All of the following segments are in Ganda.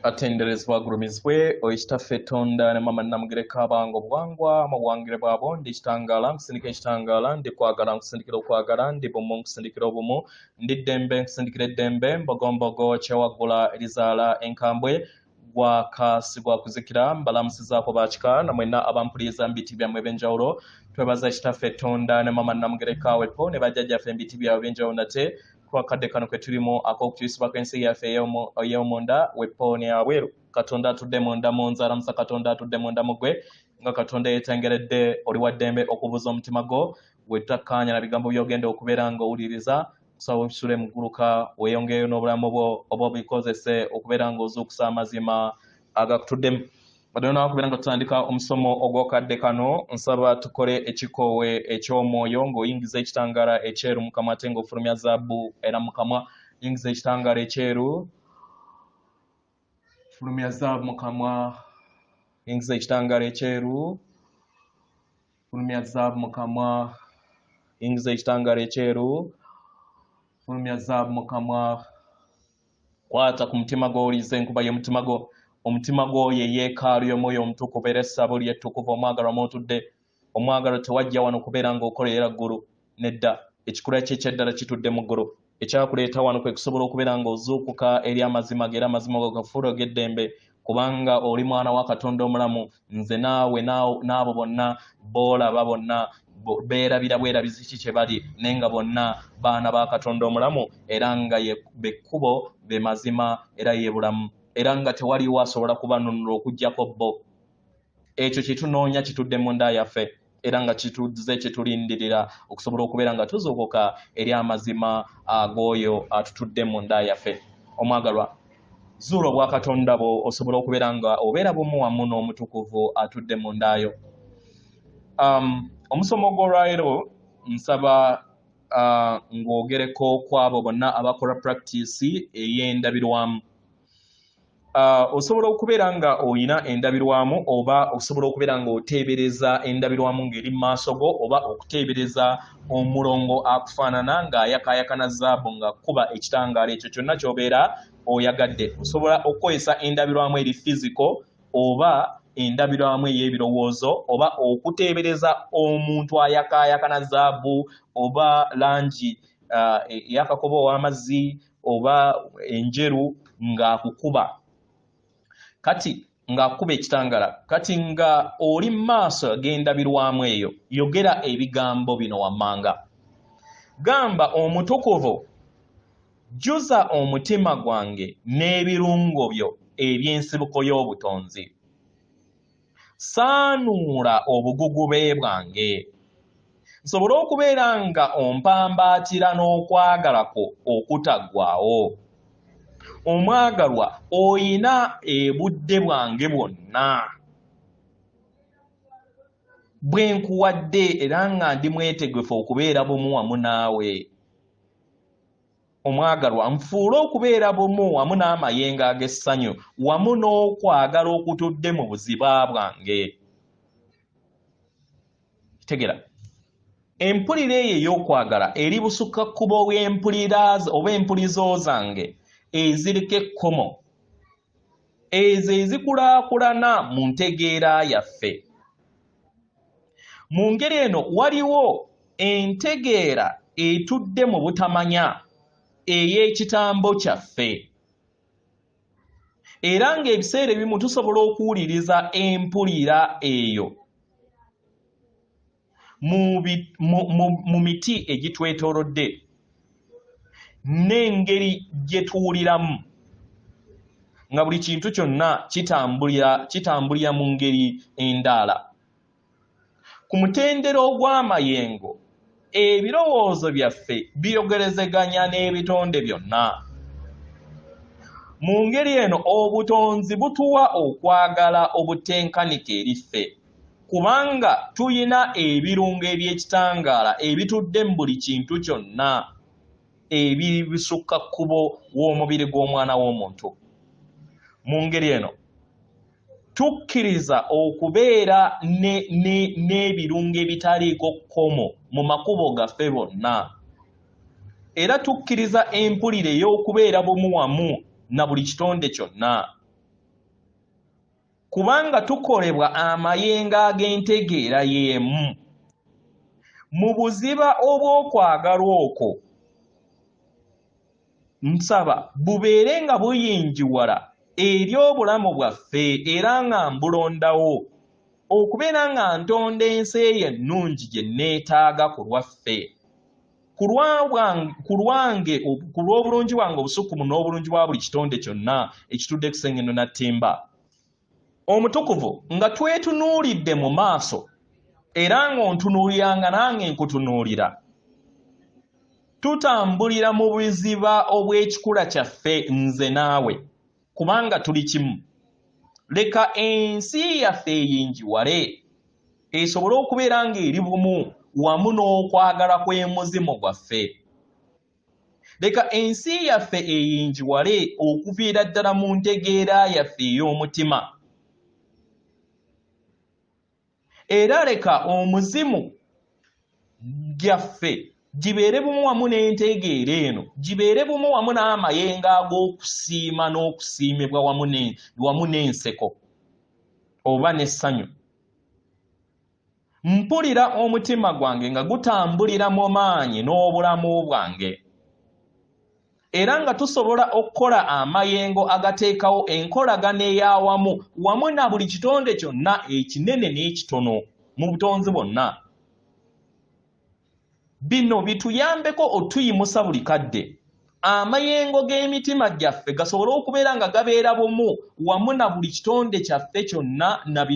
atenderezebwa agulumizibwe oyitaffe Tonda ne mama Namugereka abango bwangwa mu bwangire bwabo ndi kitangala nkusindikira ekitangala ndi kwagala nkusindikira okwagala ndi bumu nkusindikira obumu ndi ddembe nkusindikira eddembe mbogombogo kyewagula erizaala enkambwe gwa kasi gwa kuzikira mbalamusizaako bakika namwena abampuliriza mu biti byammwe eb'enjawulo twebaza kitaffe Tonda ne mama Namugereka wepo ne bajja Gyaffe mu biti byabwe eb'enjawulo nate akadde kano ke tulimo ak'okukyusibwako ensi yaffe ey'omunda wepooni abweru Katonda atudde munda mu nzala musa Katonda atudde munda mu ggwe nga Katonda yeetengeredde oli wa ddembe okubuza omutima gwo wetakkaanya na bigambo by'ogenda okubeera ng'owuliriza kusaba obisule mu gguluka weeyongeeyo n'obulamu bwo oba obikozese okubeera ng'ozuukusa amazima agakutuddemu Madonna kubeera nga tutandika omusomo ogw'okadde kano nsaba tukole ekikoowe eky'omwoyo ng'oyingiza ekitangaala ekyeru mu kamwa ate ng'ofulumya zaabu era mu kamwa yingiza ekitangaala ekyeru fulumya zaabu mu kamwa yingiza ekitangaala ekyeru fulumya zaabu mu kamwa yingiza ekitangaala ekyeru fulumya zaabu mu kamwa kwata ku mutima gw'owuliriza enkuba y'omutima gwo omutima gwo ye yeekaalu y'omwoyo omutukuvu era essabo ly'ettukuvu omwagalwa mw'otudde omwagalwa tewajja wano kubeera ng'okolera ggulu nedda ekikula kye ekyeddala kitudde mu ggulu ekyakuleeta wano kwe kusobola okubeera ng'ozuukuka eri amazima ge era amazima go gafuula og'eddembe kubanga oli mwana wa Katonda omulamu nze naawe n'abo bonna boolaba bonna beerabira bwerabizi ki kye bali naye nga bonna baana ba Katonda omulamu era nga bekkubo be mazima era ye bulamu era nga tewaliwo asobola kubanunula okuggyako bo ekyo kyetunoonya kitudde mu nda yaffe era nga kituzze kyetulindirira okusobola okubeera nga tuzuukuka eri amazima ag'oyo atutudde mu nda yaffe omwagalwa zuula obwa Katonda bo osobola okubeera nga obeera bumu wamu n'omutukuvu atudde mu ndayo omusomo gw'olwaleero nsaba ng'ogereko kwabo bonna abakola practice ey'endabirwamu osobola okubeera nga oyina endabirwamu oba osobola okubeera nga oteebereza endabirwamu ng'eri mu maaso go oba okuteebereza omulongo akufaanana ng'ayakaayakana zaabu ng'akuba ekitangaala ekyo kyonna ky'obeera oyagadde osobola okukozesa endabirwamu eri fiziko oba endabirwamu ey'ebirowoozo oba okuteebereza omuntu ayakaayakana zaabu oba langi ey'akakobo ow'amazzi oba enjeru ng'akukuba kati ng'akuba ekitangala kati nga oli mu maaso g'endabirwamu eyo yogera ebigambo bino wammanga gamba omutukuvu jjuza omutima gwange n'ebirungo byo eby'ensibuko y'obutonzi saanuula obugugube bwange nsobole okubeera nga ompambaatira n'okwagalako okutaggwaawo omwagalwa oyina ebudde bwange bwonna bwe nkuwadde era nga ndi mwetegefu okubeera bumu wamu naawe omwagalwa nfuule okubeera bumu wamu n'amayengo ag'essanyu wamu n'okwagala okutudde mu buziba bwange tegera empulira eyo ey'okwagala eri busukkakkubo oba empulizo zange eziriko ekkomo ezo ezikulaakulana mu ntegeera yaffe mu ngeri eno waliwo entegeera etudde mu butamanya ey'ekitambo kyaffe era ng'ebiseera ebimu tusobola okuwuliriza empulira eyo mu miti egitwetoolodde n'engeri gye tuwuliramu nga buli kintu kyonna kitambulira mu ngeri endaala ku mutendera ogw'amayengo ebirowoozo byaffe biyogerezeganya n'ebitonde byonna mu ngeri eno obutonzi butuwa okwagala obutenkanike eriffe kubanga tuyina ebirungo eby'ekitangaala ebitudde mu buli kintu kyonna ebiri bisukka kkubo w'omubiri gw'omwana w'omuntu mu ngeri eno tukkiriza okubeera n'ebirungo ebitaliiko kkomo mu makubo gaffe bonna era tukkiriza empulire ey'okubeera bumu wamu na buli kitonde kyonna kubanga tukolebwa amayengo ag'entegeera y'emu. Mu buziba obw'okwagalwa okwo nsaba bubeere nga buyinjiwala eri obulamu bwaffe era nga mbulondawo okubeera nga ntonda ensi eyo ennungi gye neetaaga ku lwaffe, ku lwange, ku lw'obulungi bwange obusukkumumu n'obulungi bwa buli kitonde kyonna ekitudde ku Ssengendo na Ttimba Omutukuvu nga twetunuulidde mu maaso era ng'ontunuuliranga nange nkutunuulira. Tutambulira mu buziba obw'ekikula kyaffe nze naawe kubanga tuli kimu. Leka ensi yaffe eyinjiwale esobole okubeera ng'eri bumu wamu n'okwagala kw'Emizimu gwaffe. Leka ensi yaffe eyinjiwale okuviira ddala mu ntegeera yaffe ey'omutima. Era leka Omuzimu gyaffe gibeere bumu wamu n'entegeera eno, gibeere bumu wamu n'amayengo ag'okusiima n'okusiimibwa wamu n'enseko oba n'essanyu. Mpulira omutima gwange nga gutambulira mu maanyi n'obulamu bwange, era nga tusobola okukola amayengo agateekawo enkolagana ey'awamu wamu na buli kitonde kyonna ekinene n'ekitono mu butonzi bwonna. Bino bituyambeko otuyimusa buli kadde. Amayengo g'emitima gyaffe gasobole okubeera nga gabeera bumu wamu na buli kitonde kyaffe kyonna na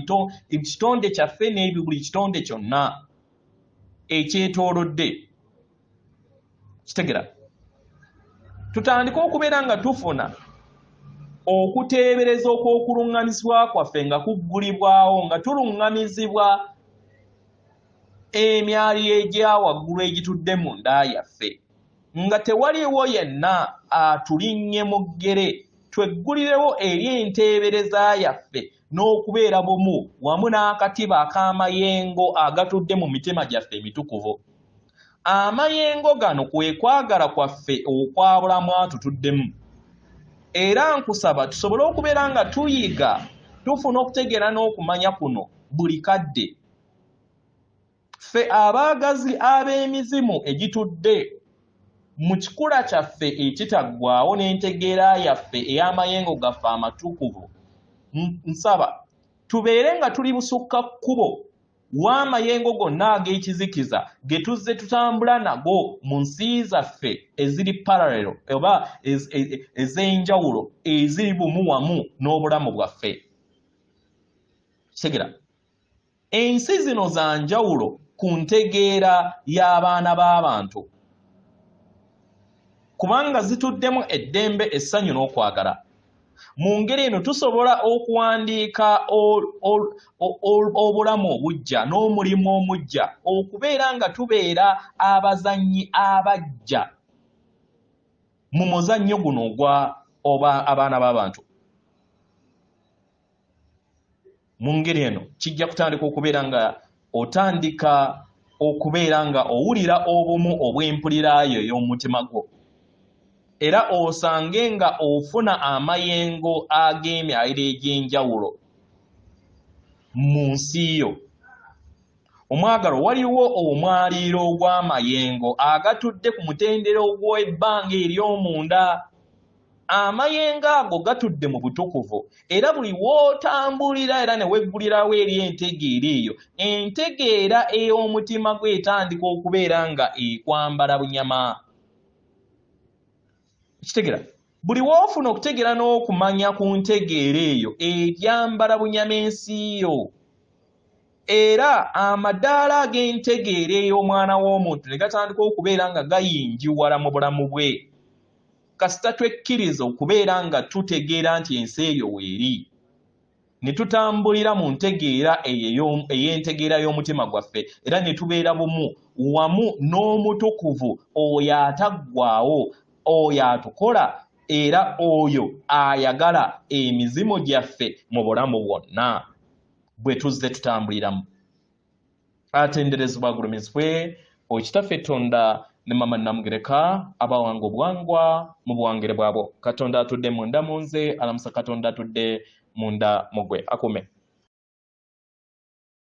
ekitonde kyaffe n'ebyo buli kitonde kyonna ekyetoolodde. Kitegera? Tutandika okubeera nga tufuna okuteebereza okw'okuluŋŋamizibwa kwaffe nga kuggulibwawo nga tuluŋŋamizibwa emyaliro egya waggulu egitudde mu nda yaffe, nga tewaliwo yenna atulinnye mu ggere. Tweggulirewo eri enteebereza yaffe n'okubeera bumu wamu n'akatiba ak'amayengo agatudde mu mitima gyaffe emitukuvu. Amayengo gano kwe kwagala kwaffe okwa bulamu atutuddemu. Era nkusaba tusobole okubeera nga tuyiga, tufuna okutegeera n'okumanya kuno buli kadde. Ffe abaagazi ab'emizimu egitudde mu kikula kyaffe ekitaggwaawo n'entegeera yaffe ey'amayengo gaffe amatukuvu, nsaba tubeere nga tuli busukka kkubo w'amayengo gonna ag'ekizikiza ge tuzze tutambula nago mu nsi zaffe eziri parallel oba ez'enjawulo eziri bumu wamu n'obulamu bwaffe. Kitegera? Ensi zino za njawulo ku ntegeera y'abaana b'abantu kubanga zituddemu eddembe, essanyu n'okwagala. Mu ngeri eno tusobola okuwandiika obulamu obuggya n'omulimu omuggya okubeera nga tubeera abazannyi abajja mu muzannyo guno oba abaana b'abantu. Mu ngeri eno kijja kutandika okubeera nga otandika okubeera nga owulira obumu obw'empuliraayo ey'omutima gwo, era osange nga ofuna amayengo ag'emyaliro egy'enjawulo mu nsi yo. Omwagalo, waliwo omwaliiro ogw'amayengo agatudde ku mutendera ogw'ebbanga ery'omunda. Amayengo ago gatudde mu butukuvu era buli w'otambulira era ne weggulirawo eri entegeera eyo, entegeera ey'omutima gwe etandika okubeera nga ekwambala bunyama. Kitegera? Buli w'ofuna okutegeera n'okumanya ku ntegeera eyo eryambala bunyama ensi yo, era amadaala ag'entegeera ey'omwana w'omuntu ne gatandika okubeera nga gayinjiwala mu bulamu bwe. Kasita twekkiriza okubeera nga tutegeera nti ensi eyo weeri, ne tutambulira mu ntegeera ey'entegeera y'omutima gwaffe era ne tubeera bumu wamu n'omutukuvu oyo ataggwaawo, oyo atukola era oyo ayagala emizimu gyaffe mu bulamu bwonna bwe tuzze tutambuliramu. Atenderezebwa agulumizibwe Okitaffe Tonda ne mama Namugereka abawanga obwangwa mu buwangire bwabo. Katonda atudde munda munze, alamusa Katonda atudde munda mugwe. Akume.